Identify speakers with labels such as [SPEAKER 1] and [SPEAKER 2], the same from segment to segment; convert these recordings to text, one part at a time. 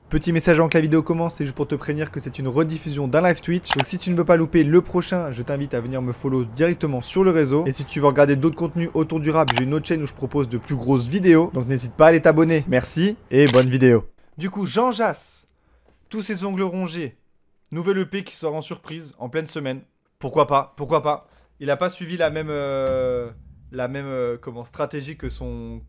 [SPEAKER 1] Petit message avant que la vidéo commence, c'est juste pour te prévenir que c'est une rediffusion d'un live Twitch. Donc si tu ne veux pas louper le prochain, je t'invite à venir me follow directement sur le réseau. Et si tu veux regarder d'autres contenus autour du rap, j'ai une autre chaîne où je propose de plus grosses vidéos. Donc n'hésite pas à aller t'abonner. Merci et bonne vidéo. Du coup, Jean Jass, tous ses ongles rongés. Nouvelle EP qui sort en surprise en pleine semaine. Pourquoi pas? Pourquoi pas? Il n'a pas suivi la même stratégie que son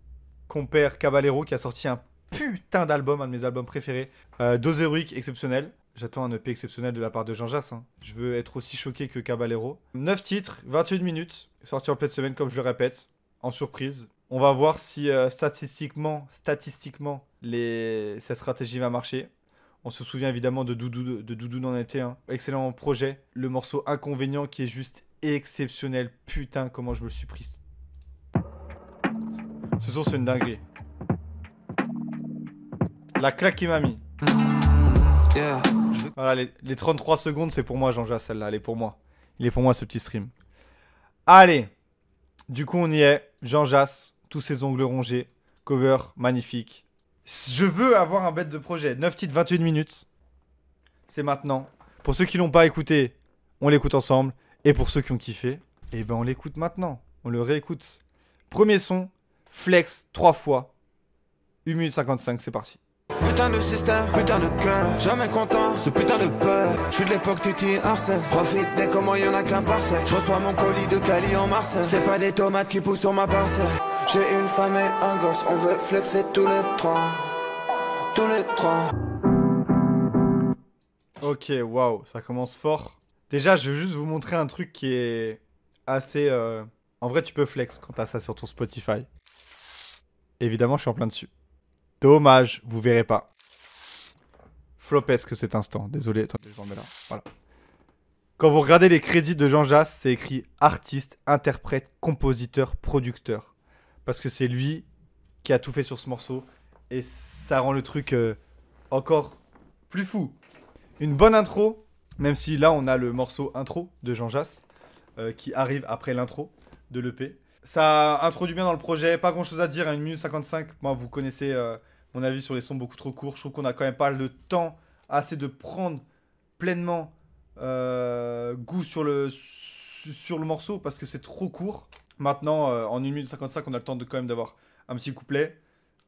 [SPEAKER 1] compère Caballero qui a sorti un putain d'album, un de mes albums préférés. Dose héroïque exceptionnel. J'attends un EP exceptionnel de la part de Jean Jass. Hein. Je veux être aussi choqué que Caballero. 9 titres, 21 minutes, sorti en pleine semaine comme je le répète, en surprise. On va voir si statistiquement, cette stratégie va marcher. On se souvient évidemment de Doudou dans été. Hein. Excellent projet. Le morceau Inconvénient qui est juste exceptionnel. Putain, comment je me le suis pris. Ce son, c'est une dinguerie. La claque qu'il m'a mis. Voilà, les 33 secondes, c'est pour moi, Jean Jass, celle-là. Elle est pour moi. Il est pour moi, ce petit stream. Allez. Du coup, on y est. Jean Jass, tous ses ongles rongés. Cover, magnifique. Je veux avoir un bête de projet. 9 titres, 21 minutes. C'est maintenant. Pour ceux qui l'ont pas écouté, on l'écoute ensemble. Et pour ceux qui ont kiffé, eh ben on l'écoute maintenant. On le réécoute. Premier son, flex 3 fois. 1 minute 55, c'est parti.
[SPEAKER 2] Putain de système, putain de cœur, jamais content, ce putain de peur. Je suis de l'époque Titi Arsène, profite dès comment y'en a qu'un parcelle. Je reçois mon colis de Cali en Marseille, c'est pas des tomates qui poussent sur ma parcelle. J'ai une femme et un gosse, on veut flexer tous les trois. Tous les trois.
[SPEAKER 1] Ok, waouh, ça commence fort. Déjà, je veux juste vous montrer un truc qui est assez... En vrai, tu peux flex quand t'as ça sur ton Spotify. Évidemment, je suis en plein dessus. Dommage, vous verrez pas. Flopesque cet instant. Désolé, attendez, je m'en mets là. Voilà. Quand vous regardez les crédits de Jean Jass, c'est écrit artiste, interprète, compositeur, producteur. Parce que c'est lui qui a tout fait sur ce morceau. Et ça rend le truc encore plus fou. Une bonne intro, même si là on a le morceau intro de Jean Jass qui arrive après l'intro de l'EP. Ça introduit bien dans le projet, pas grand chose à dire, à 1 minute 55. Moi, vous connaissez mon avis sur les sons beaucoup trop courts. Je trouve qu'on a quand même pas le temps assez de prendre pleinement goût sur le morceau parce que c'est trop court. Maintenant, en 1 minute 55, on a le temps de quand même d'avoir un petit couplet,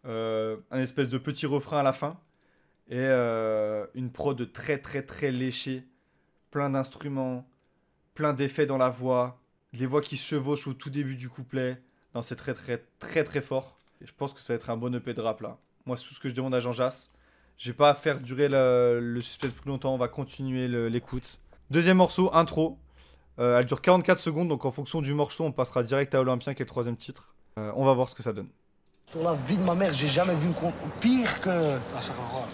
[SPEAKER 1] un espèce de petit refrain à la fin et une prod très léchée, plein d'instruments, plein d'effets dans la voix. Les voix qui se chevauchent au tout début du couplet. Non, c'est très fort. Et je pense que ça va être un bon EP de rap là. Moi, c'est tout ce que je demande à Jean Jass. Je vais pas faire durer le suspense plus longtemps. On va continuer l'écoute. Deuxième morceau, intro. Elle dure 44 secondes. Donc en fonction du morceau, on passera direct à Olympien qui est le troisième titre. On va voir ce que ça donne.
[SPEAKER 3] Sur la vie de ma mère, j'ai jamais vu une pire que...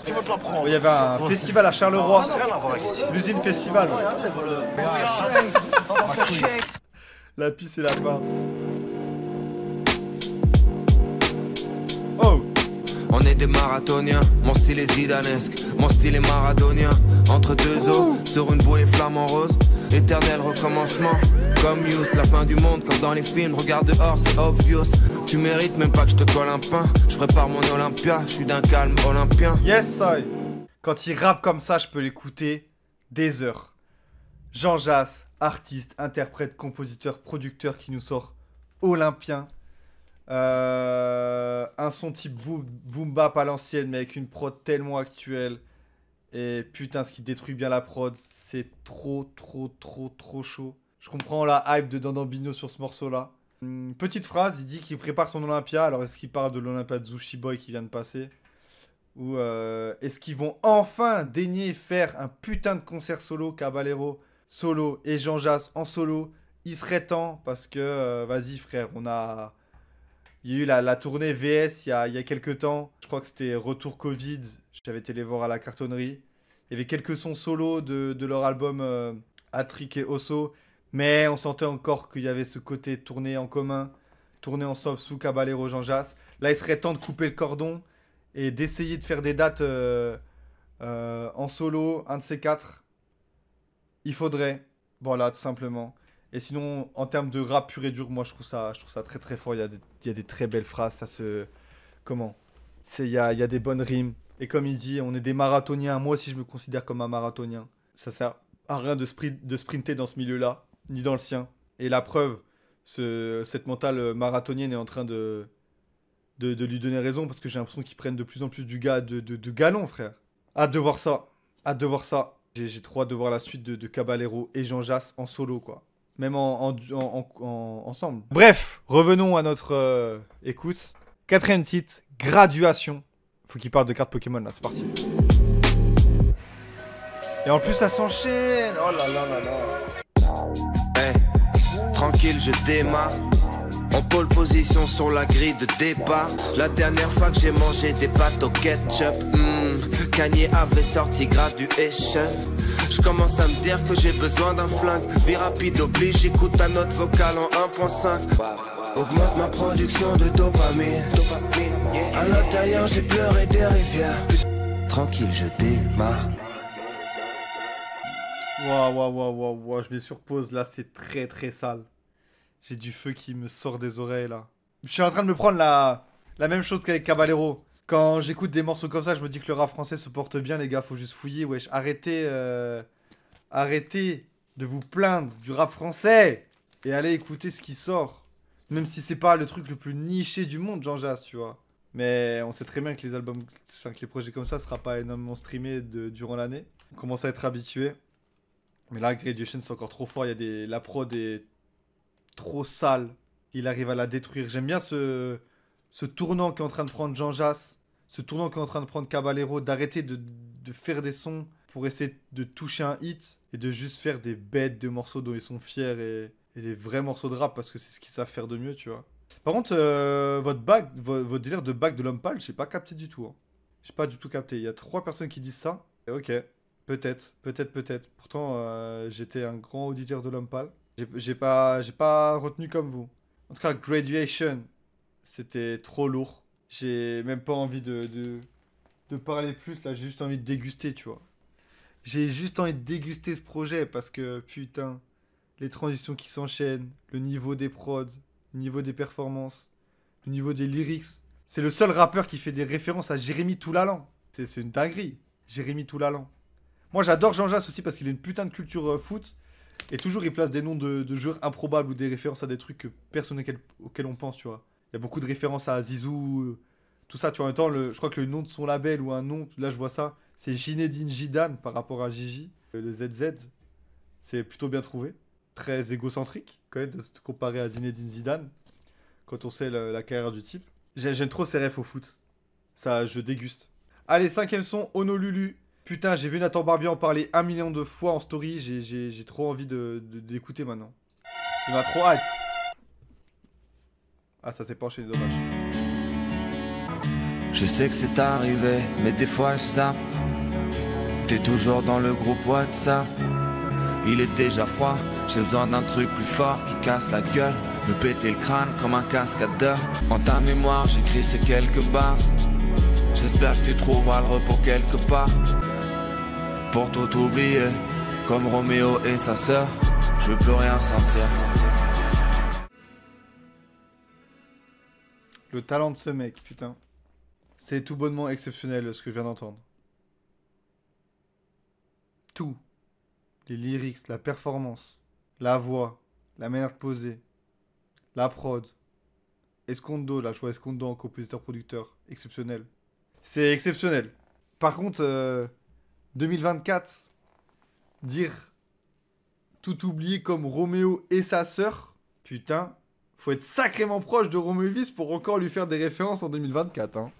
[SPEAKER 3] Tu veux te la prendre?
[SPEAKER 1] Il y avait un festival à Charleroi. L'usine festival. La pisse et la pince. Oh!
[SPEAKER 2] On est des marathoniens, mon style est zidanesque, mon style est maradonien. Entre deux eaux, sur une bouée flamant rose, éternel recommencement. Comme Yous, la fin du monde, comme dans les films, regarde dehors, c'est obvious. Tu mérites même pas que je te colle un pain, je prépare mon Olympia, je suis d'un calme olympien.
[SPEAKER 1] Yes, I. Quand il rappe comme ça, je peux l'écouter des heures. Jean Jass, artiste, interprète, compositeur, producteur qui nous sort Olympien. Un son type boom bap à l'ancienne, mais avec une prod tellement actuelle. Et putain, ce qui détruit bien la prod, c'est trop chaud. Je comprends la hype de Dandambino sur ce morceau-là. Petite phrase, il dit qu'il prépare son Olympia. Alors, est-ce qu'il parle de l'Olympia de Zushi Boy qui vient de passer? Ou est-ce qu'ils vont enfin daigner faire un putain de concert solo, Caballero solo et Jean Jass en solo? Il serait temps parce que, vas-y frère, il y a eu la tournée VS il y a quelques temps. Je crois que c'était Retour Covid. J'avais été les voir à la cartonnerie. Il y avait quelques sons solo de leur album Attrick et Osso. Mais on sentait encore qu'il y avait ce côté tourné en commun. Tourné ensemble sous Caballero Jean Jass. Là, il serait temps de couper le cordon. Et d'essayer de faire des dates en solo, un de ces quatre. Il faudrait. Voilà, tout simplement. Et sinon, en termes de rap pur et dur, moi, je trouve ça très fort. Il y a des très belles phrases. Ça se... Comment? Il y a des bonnes rimes. Et comme il dit, on est des marathoniens. Moi aussi, je me considère comme un marathonien. Ça sert à rien de sprinter dans ce milieu-là, ni dans le sien. Et la preuve, cette mentale marathonienne est en train de lui donner raison parce que j'ai l'impression qu'ils prennent de plus en plus de galon, frère. Hâte de voir ça. Hâte de voir ça. J'ai trop hâte de voir la suite de Caballero et Jean Jass en solo, quoi. Même ensemble. Bref, revenons à notre écoute. 4ème titre, Graduation. Faut qu'il parle de cartes Pokémon, là, c'est parti. Et en plus, ça s'enchaîne. Oh là là là là.
[SPEAKER 2] Hey, tranquille, je démarre. En pole position sur la grille de départ. La dernière fois que j'ai mangé des pâtes au ketchup, Kanye avait sorti Graduation. Je commence à me dire que j'ai besoin d'un flingue. Vie rapide oblige, j'écoute ta note vocale en 1.5. Augmente ma production de dopamine. À l'intérieur j'ai pleuré des rivières. Tranquille, je démarre.
[SPEAKER 1] Waouh, je mets sur pause, là, c'est très très sale. J'ai du feu qui me sort des oreilles, là. Je suis en train de me prendre la même chose qu'avec Caballero. Quand j'écoute des morceaux comme ça, je me dis que le rap français se porte bien, les gars, faut juste fouiller, wesh. Arrêtez de vous plaindre du rap français et allez écouter ce qui sort. Même si c'est pas le truc le plus niché du monde, Jean Jass, tu vois. Mais on sait très bien que les albums, enfin que les projets comme ça sera pas énormément streamés durant l'année. On commence à être habitué. Mais là, Graduation, c'est encore trop fort. La prod est trop sale. Il arrive à la détruire. J'aime bien ce tournant qu'est en train de prendre Jean Jass. Ce tournant qu'est en train de prendre Caballero. D'arrêter de faire des sons pour essayer de toucher un hit. Et de juste faire des bêtes de morceaux dont ils sont fiers. Et des vrais morceaux de rap parce que c'est ce qu'ils savent faire de mieux, tu vois. Par contre, votre délire de bac de l'homme pâle, j'ai pas capté du tout. Hein. J'ai pas du tout capté. Il y a 3 personnes qui disent ça. Et ok. Peut-être. Pourtant, j'étais un grand auditeur de l'homme pâle. J'ai pas retenu comme vous. En tout cas, Graduation, c'était trop lourd. J'ai même pas envie de parler plus, là. J'ai juste envie de déguster, tu vois. J'ai juste envie de déguster ce projet parce que, putain, les transitions qui s'enchaînent, le niveau des prods, le niveau des performances, le niveau des lyrics. C'est le seul rappeur qui fait des références à Jérémy Toulalan. C'est une dinguerie, Jérémy Toulalan. Moi, j'adore Jean Jass aussi parce qu'il a une putain de culture foot. Et toujours, il place des noms de joueurs improbables ou des références à des trucs que personne auxquels on pense, tu vois. Il y a beaucoup de références à Zizou, tout ça, tu vois. En même temps, je crois que le nom de son label ou un nom, là, je vois ça, c'est Zinedine Zidane par rapport à Gigi. Le ZZ, c'est plutôt bien trouvé. Très égocentrique, quand même, de se comparer à Zinedine Zidane, quand on sait la carrière du type. J'aime trop ses refs au foot. Ça, je déguste. Allez, 5ème son, Honolulu. Putain, j'ai vu Nathan Barbier en parler 1 million de fois en story. J'ai trop envie d'écouter maintenant. Il m'a trop hype. Ah, ça s'est pas enchaîné, dommage.
[SPEAKER 2] Je sais que c'est arrivé, mais des fois je zappe. T'es toujours dans le groupe WhatsApp. Il est déjà froid, j'ai besoin d'un truc plus fort qui casse la gueule. Me péter le crâne comme un cascadeur. En ta mémoire, j'écris ces quelques barres. J'espère que tu trouveras le repos quelque part. Pour tout oublier, comme Roméo et sa sœur, je veux plus rien sentir.
[SPEAKER 1] Le talent de ce mec, putain. C'est tout bonnement exceptionnel ce que je viens d'entendre. Tout. Les lyrics, la performance, la voix, la manière de poser, la prod. Escondo, là, je vois Escondo en compositeur-producteur. Exceptionnel. C'est exceptionnel. Par contre, 2024, dire tout oublier comme Roméo et sa sœur, putain, faut être sacrément proche de Roméo Elvis pour encore lui faire des références en 2024. Hein.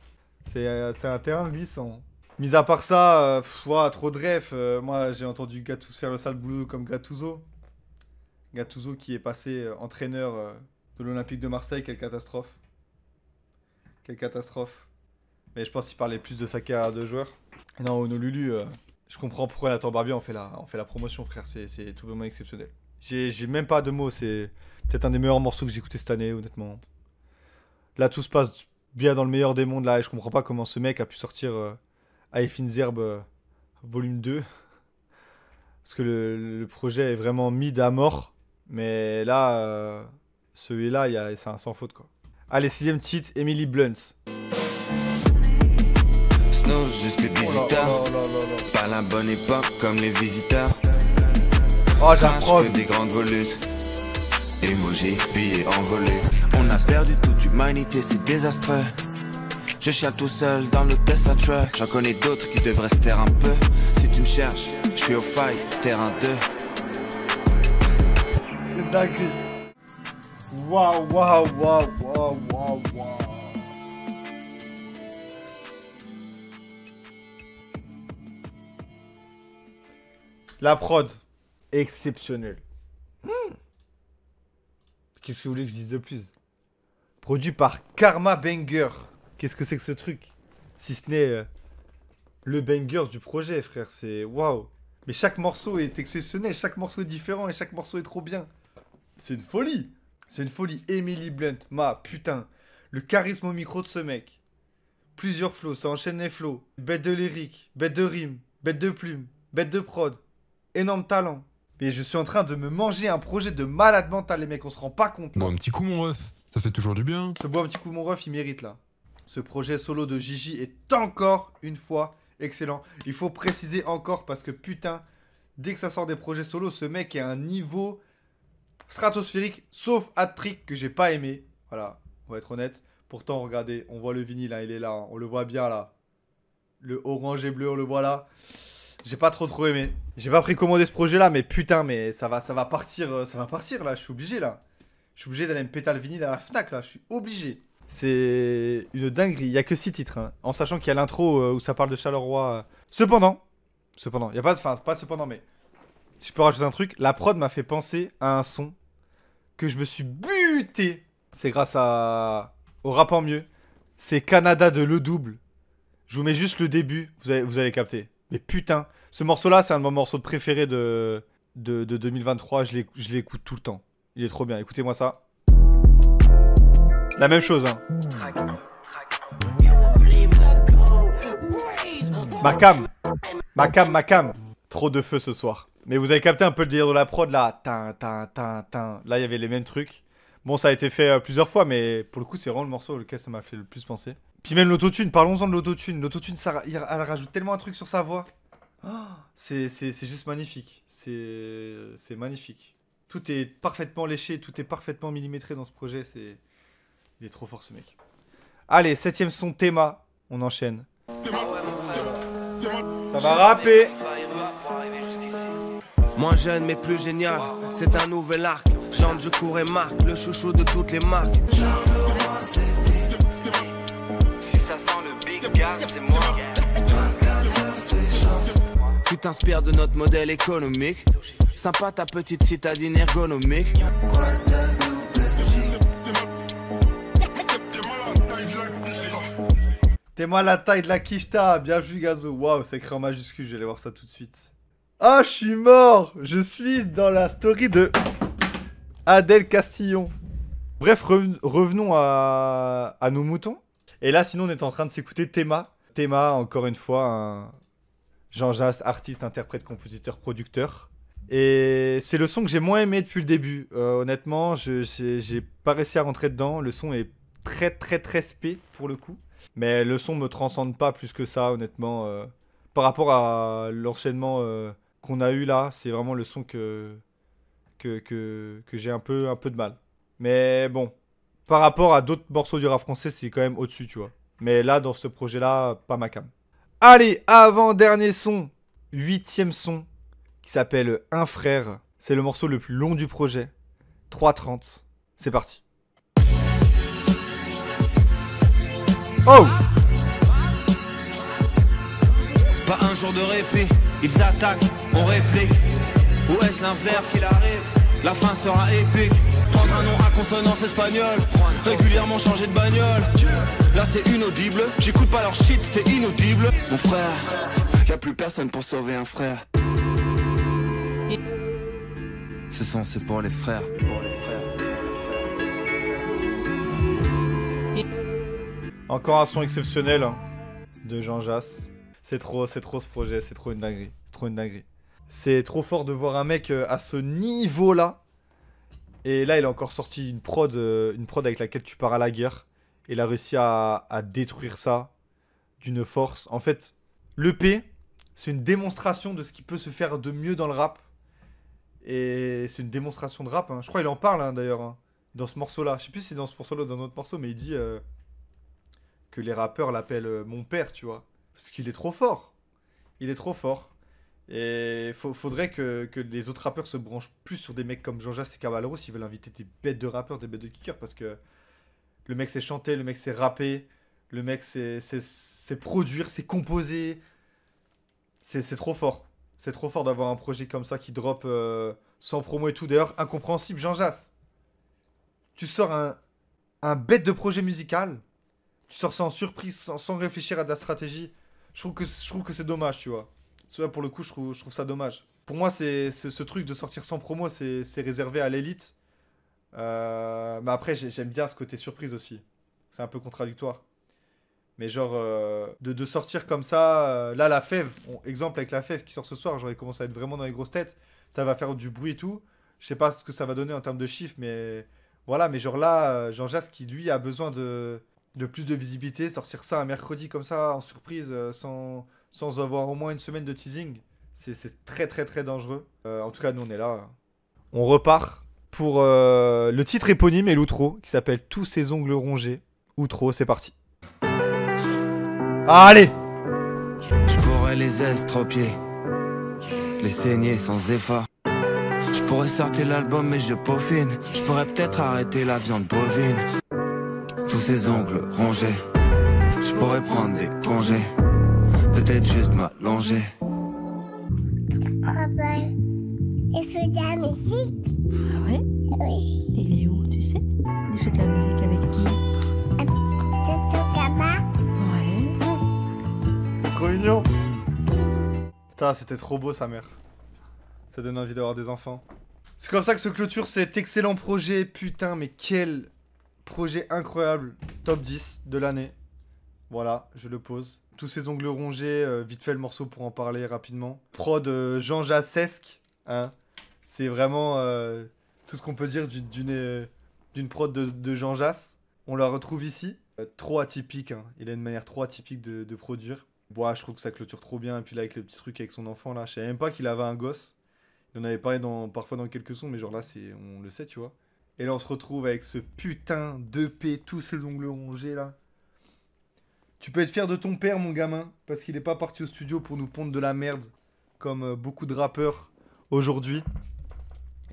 [SPEAKER 1] C'est un terrain glissant. Mis à part ça, trop de refs. Moi, j'ai entendu Gattuso faire le sale boulot comme Gattuso. Gattuso qui est passé entraîneur de l'Olympique de Marseille. Quelle catastrophe. Quelle catastrophe. Mais je pense qu'il parlait plus de sa carrière de joueur. Et non, Honolulu, je comprends pourquoi Nathan Barbier on fait la promotion, frère. C'est tout vraiment exceptionnel. J'ai même pas de mots. C'est peut-être un des meilleurs morceaux que j'ai écouté cette année, honnêtement. Là, tout se passe bien dans le meilleur des mondes. Là, et je comprends pas comment ce mec a pu sortir Finsherbe volume 2. Parce que le projet est vraiment mid à mort. Mais là, celui-là, c'est un sans faute, quoi. Allez, 6ème titre, Emily Blunt.
[SPEAKER 2] Sopranos jusque 18h. Pas la bonne époque comme les visiteurs.
[SPEAKER 1] Oh,
[SPEAKER 2] Crash
[SPEAKER 1] j'apprends.
[SPEAKER 2] que des grandes volutes. Emoji, billets envolés. On a perdu toute humanité, c'est désastreux. Je chiale tout seul dans le Tesla truck. J'en connais d'autres qui devraient se taire un peu. Si tu me cherches, je suis au fight, terrain 2.
[SPEAKER 1] C'est dingue. Waouh, waouh, waouh, waouh, waouh, waouh. La prod, exceptionnelle. Qu'est-ce que vous voulez que je dise de plus? Produit par Karma Banger. Qu'est-ce que c'est que ce truc? Si ce n'est le banger du projet, frère. C'est waouh. Mais chaque morceau est exceptionnel, chaque morceau est différent et chaque morceau est trop bien. C'est une folie. C'est une folie. Emily Blunt, putain. Le charisme au micro de ce mec. Plusieurs flows, ça enchaîne les flows. Bête de lyrique, bête de rime, bête de plume, bête de prod. Énorme talent. Mais je suis en train de me manger un projet de malade mental, les mecs, on se rend pas compte.
[SPEAKER 4] Bon, un petit coup, mon ref. Ça fait toujours du bien.
[SPEAKER 1] Ce bois un petit coup, mon ref, il mérite là. Ce projet solo de Gigi est encore une fois excellent. Il faut préciser encore parce que putain, dès que ça sort des projets solo, ce mec est à un niveau stratosphérique, sauf Hat-Trick que j'ai pas aimé. Voilà, on va être honnête. Pourtant, regardez, on voit le vinyle, hein, il est là, hein, on le voit bien là. Le orange et bleu, on le voit là. J'ai pas trop aimé. J'ai pas précommandé ce projet là, mais putain, mais ça va partir là, je suis obligé là. Je suis obligé d'aller me péter le vinyle à la Fnac là, je suis obligé. C'est une dinguerie, il y a que 6 titres, hein, en sachant qu'il y a l'intro où ça parle de Charleroi. Cependant, il y a pas, enfin pas cependant, mais si je peux rajouter un truc, la prod m'a fait penser à un son que je me suis buté. C'est grâce au rap en mieux. C'est Canada de Le Double. Je vous mets juste le début, vous allez capter. Mais putain, ce morceau-là, c'est un de mes morceaux préférés de 2023. Je l'écoute tout le temps. Il est trop bien. Écoutez-moi ça. La même chose, hein. Ma cam. Trop de feu ce soir. Mais vous avez capté un peu le délire de la prod, là. Là, il y avait les mêmes trucs. Bon, ça a été fait plusieurs fois, mais pour le coup, c'est vraiment le morceau auquel ça m'a fait le plus penser. Puis même l'autotune, parlons-en de l'autotune. L'autotune, elle rajoute tellement un truc sur sa voix. Oh, c'est juste magnifique. C'est magnifique. Tout est parfaitement léché, tout est parfaitement millimétré dans ce projet. Il est trop fort ce mec. Allez, 7ème son, Théma. On enchaîne. Ça va rapper.
[SPEAKER 2] Moins jeune mais plus génial, c'est un nouvel arc. Chante, je cours et marque, le chouchou de toutes les marques. Si ça sent le big gas, c'est moi. Tu t'inspires de notre modèle économique. Sympa ta petite citadine ergonomique.
[SPEAKER 1] T'es-moi la taille de la quicheta. Bien vu, Gazo. Waouh, c'est écrit en majuscule, je vais aller voir ça tout de suite. Ah, je suis mort. Je suis dans la story de Adèle Castillon. Bref, revenons à nos moutons. Et là, sinon, on est en train de s'écouter Théma. Théma, encore une fois, un Jean Jass, artiste, interprète, compositeur, producteur. Et c'est le son que j'ai moins aimé depuis le début. Honnêtement, j'ai pas réussi à rentrer dedans. Le son est très spé pour le coup. Mais le son me transcende pas plus que ça, honnêtement. Par rapport à l'enchaînement qu'on a eu là, c'est vraiment le son que j'ai un peu de mal. Mais bon, par rapport à d'autres morceaux du rap français, c'est quand même au-dessus, tu vois. Mais là, dans ce projet-là, pas ma cam. Allez, avant-dernier son, 8ème son, qui s'appelle Un frère. C'est le morceau le plus long du projet. 3:30. C'est parti. Oh!
[SPEAKER 2] Pas un jour de répit, ils attaquent, on réplique. Ou est-ce l'inverse qu'il arrive? La fin sera épique. Prendre un nom à consonance espagnole, régulièrement changer de bagnole. Là c'est inaudible, j'écoute pas leur shit, c'est inaudible. Mon frère, y'a plus personne pour sauver un frère. Ce son c'est pour les frères.
[SPEAKER 1] Encore un son exceptionnel hein, de Jean Jass. C'est trop ce projet, c'est trop une dinguerie. C'est trop fort de voir un mec à ce niveau-là. Et là, il a encore sorti une prod avec laquelle tu pars à la guerre. Il a réussi à détruire ça d'une force. En fait, l'EP, c'est une démonstration de ce qui peut se faire de mieux dans le rap. Et c'est une démonstration de rap. Hein. Je crois qu'il en parle d'ailleurs, hein, dans ce morceau-là. Je sais plus si c'est dans ce morceau-là ou dans un autre morceau, mais il dit que les rappeurs l'appellent mon père, tu vois. Parce qu'il est trop fort. Il est trop fort. Et faudrait que les autres rappeurs se branchent plus sur des mecs comme Jean-Jacques et Caballeros s'ils veulent inviter des bêtes de rappeurs, des bêtes de kickers. Parce que le mec sait chanter, le mec sait rapper, le mec sait produire, sait composer. C'est trop fort. C'est trop fort d'avoir un projet comme ça qui drop sans promo et tout. D'ailleurs, incompréhensible, Jean-Jacques. Tu sors un bête de projet musical. Tu sors ça en surprise, sans réfléchir à de la stratégie. Je trouve que c'est dommage, tu vois. Ça, pour le coup, je trouve ça dommage. Pour moi, c'est ce truc de sortir sans promo, c'est réservé à l'élite. Mais après, j'aime bien ce côté surprise aussi. C'est un peu contradictoire. Mais genre, de sortir comme ça, là, la Fève, exemple avec la Fève qui sort ce soir, j'aurais commencé à être vraiment dans les grosses têtes. Ça va faire du bruit et tout. Je sais pas ce que ça va donner en termes de chiffres, mais voilà. Mais genre là, Jean-Jacques qui lui a besoin de plus de visibilité, sortir ça un mercredi comme ça, en surprise, sans avoir au moins une semaine de teasing, c'est très très très dangereux. En tout cas, nous on est là. On repart pour le titre éponyme et l'outro qui s'appelle Tous ces ongles rongés. Outro, c'est parti. Allez!
[SPEAKER 2] Je pourrais les estropier, les saigner sans effort. Je pourrais sortir l'album mais je peaufine. Je pourrais peut-être arrêter la viande bovine. Tous ces ongles rongés, je pourrais prendre des congés. Peut-être juste m'allonger.
[SPEAKER 5] Ah ben, il fait de la musique.
[SPEAKER 6] Ah ouais?
[SPEAKER 5] Oui.
[SPEAKER 6] Il est où, tu sais? Il fait de la musique avec qui? Ouais.
[SPEAKER 1] Trop mignon. Putain, c'était trop beau sa mère. Ça donne envie d'avoir des enfants. C'est comme ça que se clôture cet excellent projet. Putain, mais quel projet incroyable. Top 10 de l'année. Voilà, je le pose. Tous ces ongles rongés, vite fait le morceau pour en parler rapidement. Prod Jean Jassesque, hein. C'est vraiment tout ce qu'on peut dire d'une prod de Jean Jass. On la retrouve ici. Trop atypique, hein. Il a une manière trop atypique de produire. Bon, je trouve que ça clôture trop bien. Et puis là, avec le petit truc avec son enfant, là, je savais même pas qu'il avait un gosse. Il en avait parlé parfois dans quelques sons, mais genre là, on le sait, tu vois. Et là, on se retrouve avec ce putain d'EP, tous ces ongles rongés, là. Tu peux être fier de ton père, mon gamin, parce qu'il est pas parti au studio pour nous pondre de la merde, comme beaucoup de rappeurs aujourd'hui.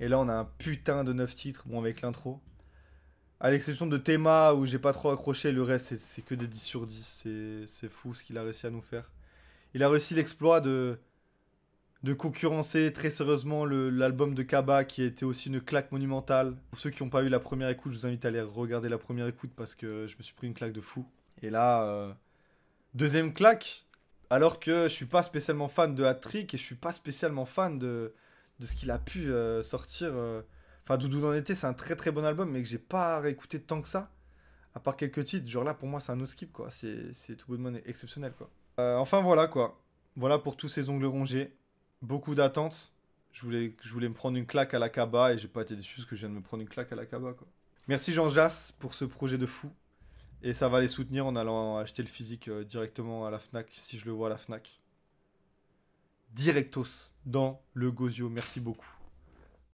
[SPEAKER 1] Et là, on a un putain de 9 titres, bon, avec l'intro. À l'exception de Théma, où j'ai pas trop accroché, le reste, c'est que des 10 sur 10. C'est fou ce qu'il a réussi à nous faire. Il a réussi l'exploit de concurrencer très sérieusement l'album de Kaba, qui a été aussi une claque monumentale. Pour ceux qui n'ont pas eu la première écoute, je vous invite à aller regarder la première écoute, parce que je me suis pris une claque de fou. Et là, deuxième claque, alors que je suis pas spécialement fan de Hat-Trick et je suis pas spécialement fan de ce qu'il a pu sortir. Enfin, Doudou dans l'été, c'est un très très bon album, mais que j'ai pas réécouté tant que ça, à part quelques titres. Genre là, pour moi, c'est un no-skip, quoi. C'est tout bonnement exceptionnel, quoi. Enfin, voilà, quoi. Voilà pour tous ces ongles rongés. Beaucoup d'attentes. Je voulais me prendre une claque à la Kaba et j'ai pas été déçu parce que je viens de me prendre une claque à la Kaba, quoi. Merci Jean Jass pour ce projet de fou. Et ça va les soutenir en allant acheter le physique directement à la Fnac, si je le vois à la Fnac. Directos, dans le Gozio. Merci beaucoup.